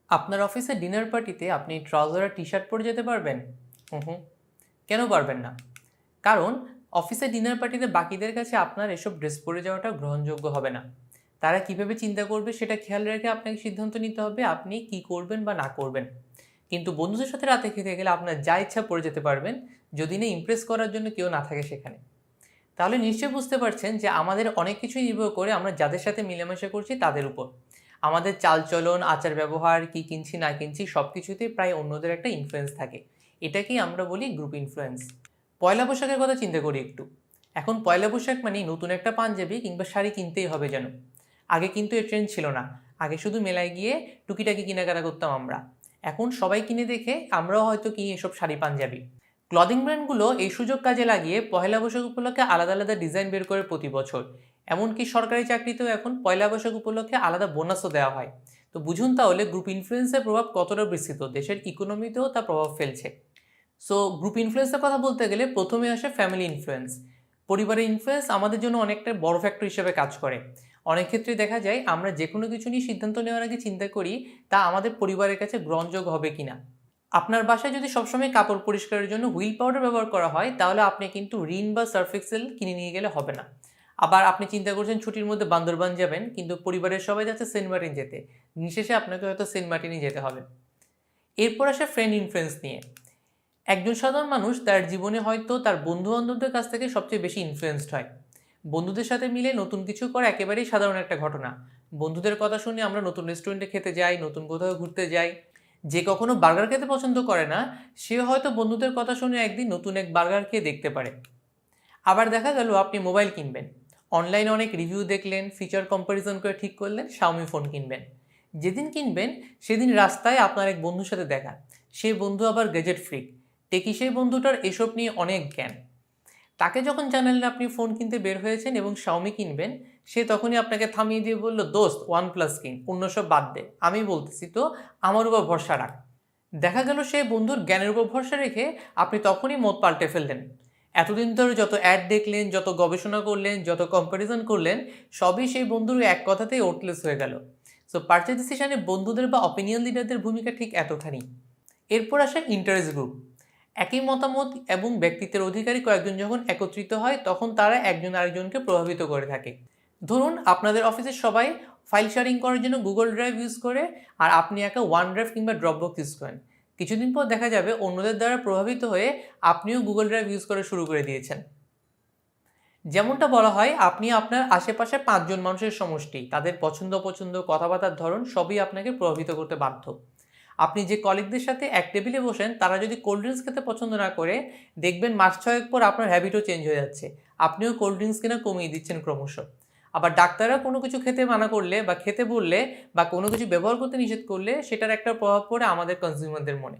আপনার অফিসে ডিনার পার্টিতে আপনি ট্রাউজার আর টি-শার্ট পরে যেতে পারবেন? হুম। কেন পারবেন না? কারণ অফিসে ডিনার পার্টিতে বাকিদের কাছে আপনার এসব ড্রেস পরে যাওয়াটা গ্রহণযোগ্য হবে না। তারা কিভাবে চিন্তা করবে সেটা খেয়াল রেখে আপনাকে সিদ্ধান্ত নিতে হবে আপনি কি করবেন বা না করবেন। কিন্তু বন্ধুদের সাথে রাতে খেতে গেলে আপনার যা ইচ্ছা পরে যেতে পারবেন, যদি না ইমপ্রেস করার জন্য কেউ না থাকে সেখানে। তাহলে নিশ্চয়ই বুঝতে পারছেন যে আমাদের অনেক কিছুই নির্ভর করে আমরা যাদের সাথে মেলামেশা করছি তাদের উপর। আমাদের চালচলন, আচার ব্যবহার, কি কিনছি না কিনছি সব কিছুতেই প্রায় অন্যদের একটা ইনফ্লুয়েন্স থাকে। এটাকেই আমরা বলি গ্রুপ ইনফ্লুয়েন্স। পয়লা বৈশাখের কথা চিন্তা করি একটু। এখন পয়লা বৈশাখ মানেই নতুন একটা পাঞ্জাবি কিংবা শাড়ি কিনতেই হবে যেন। আগে কিন্তু এর ট্রেন্ড ছিল না। আগে শুধু মেলায় গিয়ে টুকিটাকি কেনাকাটা করতাম আমরা। এখন সবাই কিনে দেখে আমরাও হয়তো কিনি এসব শাড়ি পাঞ্জাবি। ক্লদিং ব্র্যান্ডগুলো এই সুযোগ কাজে লাগিয়ে পহেলা বৈশাখ উপলক্ষে আলাদা আলাদা ডিজাইন বের করে প্রতি বছর। এমনকি সরকারি চাকরিতেও এখন পয়লা বৈশাখ উপলক্ষে আলাদা বোনাসও দেওয়া হয়। তো বুঝুন তাহলে গ্রুপ ইনফ্লুয়েন্সের প্রভাব কতটা বিস্তৃত, দেশের ইকোনমিতেও তা প্রভাব ফেলছে। সো গ্রুপ ইনফ্লুয়েন্সের কথা বলতে গেলে প্রথমে আসে ফ্যামিলি ইনফ্লুয়েন্স। পরিবারের ইনফ্লুয়েন্স আমাদের জন্য অনেকটা বড় ফ্যাক্টর হিসেবে কাজ করে। অনেক ক্ষেত্রে দেখা যায় আমরা যে কোনো কিছু নিয়ে সিদ্ধান্ত নেওয়ার আগে চিন্তা করি তা আমাদের পরিবারের কাছে গ্রহণযোগ্য হবে কিনা। আপনার বাসায় যদি সবসময় কাপড় পরিষ্কারের জন্য হুইল পাউডার ব্যবহার করা হয় তাহলে আপনি কিন্তু রিন বা সার্ফ এক্সেল কিনে নিয়ে গেলে হবে না। আবার আপনি চিন্তা করছেন ছুটির মধ্যে বান্দরবান যাবেন কিন্তু পরিবারের সবাই যাচ্ছে সেন্ট মার্টিন যেতে, দিন শেষে আপনাকে হয়তো সেন্ট মার্টিনই যেতে হবে। এরপর আসে ফ্রেন্ড ইনফ্লুয়েন্স নিয়ে। একজন সাধারণ মানুষ তার জীবনে হয়তো তার বন্ধু বান্ধবদের কাছ থেকে সবচেয়ে বেশি ইনফ্লুয়েন্সড হয়। বন্ধুদের সাথে মিলে নতুন কিছু করা একেবারেই সাধারণ একটা ঘটনা। বন্ধুদের কথা শুনে আমরা নতুন রেস্টুরেন্টে খেতে যাই, নতুন কোথাও ঘুরতে যাই। যে কখনো বার্গার খেতে পছন্দ করে না, সে হয়তো বন্ধুদের কথা শুনে একদিন নতুন এক বার্গার খেয়ে দেখতে পারে। আবার দেখা গেল আপনি মোবাইল কিনবেন, অনলাইনে অনেক রিভিউ দেখলেন, ফিচার কম্প্যারিজন করে ঠিক করলেন শাওমি ফোন কিনবেন। যেদিন কিনবেন সেদিন রাস্তায় আপনার এক বন্ধুর সাথে দেখা। সেই বন্ধু আবার গ্যাজেট ফ্রিক, টেকি সেই বন্ধুটার এসব নিয়ে অনেক জ্ঞান। তাকে যখন জানালেন আপনি ফোন কিনতে বের হয়েছেন এবং শাওমি কিনবেন, সে তখনই আপনাকে থামিয়ে দিয়ে বলল, দোস্ত ওয়ান প্লাস কিন, অন্য সব বাদ দে, আমি বলতেছি তো, আমার উপর ভরসা রাখ। দেখা গেল সেই বন্ধুর জ্ঞানের উপর ভরসা রেখে আপনি তখনই মত পাল্টে ফেললেন। এতদিন ধরে যত অ্যাড দেখলেন, যত গবেষণা করলেন, যত কম্প্যারিজন করলেন, সবই সেই বন্ধুর এক কথাতেই ওটলেস হয়ে গেল। সো পারচেজ ডিসিশনে বন্ধুদের বা অপিনিয়ন লিডারদের ভূমিকা ঠিক এতখানি। এরপর আসে ইন্টারেস্ট গ্রুপ। একই মতামত এবং ব্যক্তিত্বের অধিকারী কয়েকজন যখন একত্রিত হয় তখন তারা একজন আরেকজনকে প্রভাবিত করে থাকে। ধরুন আপনাদের অফিসের সবাই ফাইল শেয়ারিং করার জন্য গুগল ড্রাইভ ইউজ করে আর আপনি একা ওয়ান ড্রাইভ কিংবা ড্রপবক্স ইউজ করেন। কিছুদিন পর দেখা যাবে অন্যদের দ্বারা প্রভাবিত হয়ে আপনিও গুগল ড্রাইভ ইউজ করা শুরু করে দিয়েছেন। যেমনটা বলা হয়, আপনি আপনার আশেপাশে 5 জন মানুষের সমষ্টি, তাদের পছন্দ অপছন্দ, কথাবার্তার ধরন সবই আপনাকে প্রভাবিত করতে বাধ্য। আপনি যে কলিগদের সাথে এক টেবিলে বসেন তারা যদি কোল্ড ড্রিঙ্কস খেতে পছন্দ না করে, দেখবেন মাস ছয়েক পর আপনার হ্যাবিটও চেঞ্জ হয়ে যাচ্ছে। আপনিও কোল্ড ড্রিঙ্কস কেনা কমিয়ে দিচ্ছেন ক্রমশ। আবার ডাক্তাররা কোনো কিছু খেতে মানা করলে বা খেতে বললে বা কোনো কিছু ব্যবহার করতে নিষেধ করলে সেটার একটা প্রভাব পড়ে আমাদের কনজিউমারদের মনে।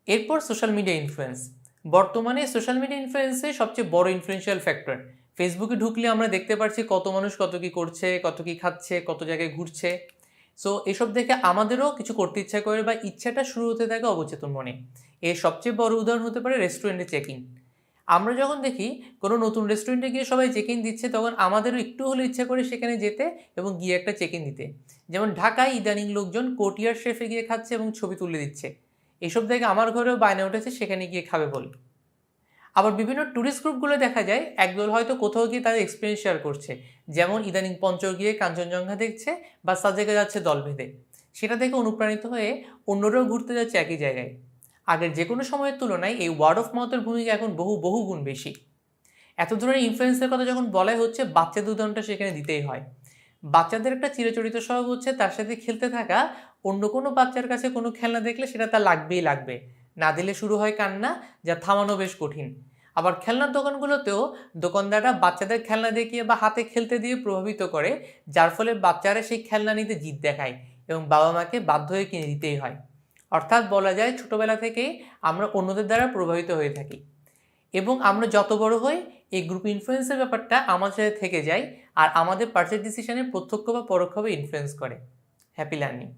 এরপর সোশ্যাল মিডিয়া ইনফ্লুয়েন্স। বর্তমানে সোশ্যাল মিডিয়া ইনফ্লুয়েন্সে সবচেয়ে বড় ইনফ্লুয়েন্সিয়াল ফ্যাক্টর। ফেসবুকে ঢুকলে আমরা দেখতে পাচ্ছি কত মানুষ কত কী করছে, কত কী খাচ্ছে, কত জায়গায় ঘুরছে। সো এসব দেখে আমাদেরও কিছু করতে ইচ্ছা করে বা ইচ্ছাটা শুরু হতে থাকে অবচেতন মনে। এর সবচেয়ে বড় উদাহরণ হতে পারে রেস্টুরেন্টে চেক ইন। আমরা যখন দেখি কোনো নতুন রেস্টুরেন্টে গিয়ে সবাই চেক ইন দিচ্ছে তখন আমাদেরও একটু হলে ইচ্ছা করে সেখানে যেতে এবং গিয়ে একটা চেক ইন দিতে। যেমন ঢাকায় ইদানিং লোকজন কোটিয়ার শেফে গিয়ে খাচ্ছে এবং ছবি তুলে দিচ্ছে। এসব দেখে আমার ঘরেও বায়না উঠেছে সেখানে গিয়ে খাবে বলে। আবার বিভিন্ন ট্যুরিস্ট গ্রুপগুলো দেখা যায় একদল হয়তো কোথাও গিয়ে তাদের এক্সপিরিয়েন্স শেয়ার করছে। যেমন ইদানিং পঞ্চগড় গিয়ে কাঞ্চনজঙ্ঘা দেখছে বা সাজেকে যাচ্ছে দল বেঁধে। সেটা দেখে অনুপ্রাণিত হয়ে অন্যরাও ঘুরতে যাচ্ছে একই জায়গায়। আগের যে কোনো সময়ের তুলনায় এই ওয়ার্ড অফ মাউথের ভূমিকা এখন বহু বহু গুণ বেশি। এত ধরনের ইনফ্লুয়েন্সের কথা যখন বলাই হচ্ছে, বাচ্চাদের উদাহরণটা সেখানে দিতেই হয়। বাচ্চাদের একটা চিরাচরিত স্বভাব হচ্ছে তার সাথে খেলতে থাকা। অন্য কোনো বাচ্চার কাছে কোনো খেলনা দেখলে সেটা তার লাগবেই লাগবে, না দিলে শুরু হয় কান্না, যা থামানো বেশ কঠিন। আবার খেলনার দোকানগুলোতেও দোকানদাররা বাচ্চাদের খেলনা দেখিয়ে বা হাতে খেলতে দিয়ে প্রভাবিত করে, যার ফলে বাচ্চারা সেই খেলনা নিতে জিদ দেখায় এবং বাবা মাকে বাধ্য হয়ে কিনে দিতেই হয়। অর্থাৎ বলা যায় ছোটোবেলা থেকেই আমরা অন্যদের দ্বারা প্রভাবিত হয়ে থাকি এবং আমরা যত বড় হই এই গ্রুপ ইনফ্লুয়েন্সের ব্যাপারটা আমাদের সাথে থেকে যায় আর আমাদের পারচেজ ডিসিশনে প্রত্যক্ষ বা পরোক্ষভাবে ইনফ্লুয়েন্স করে। Happy learning.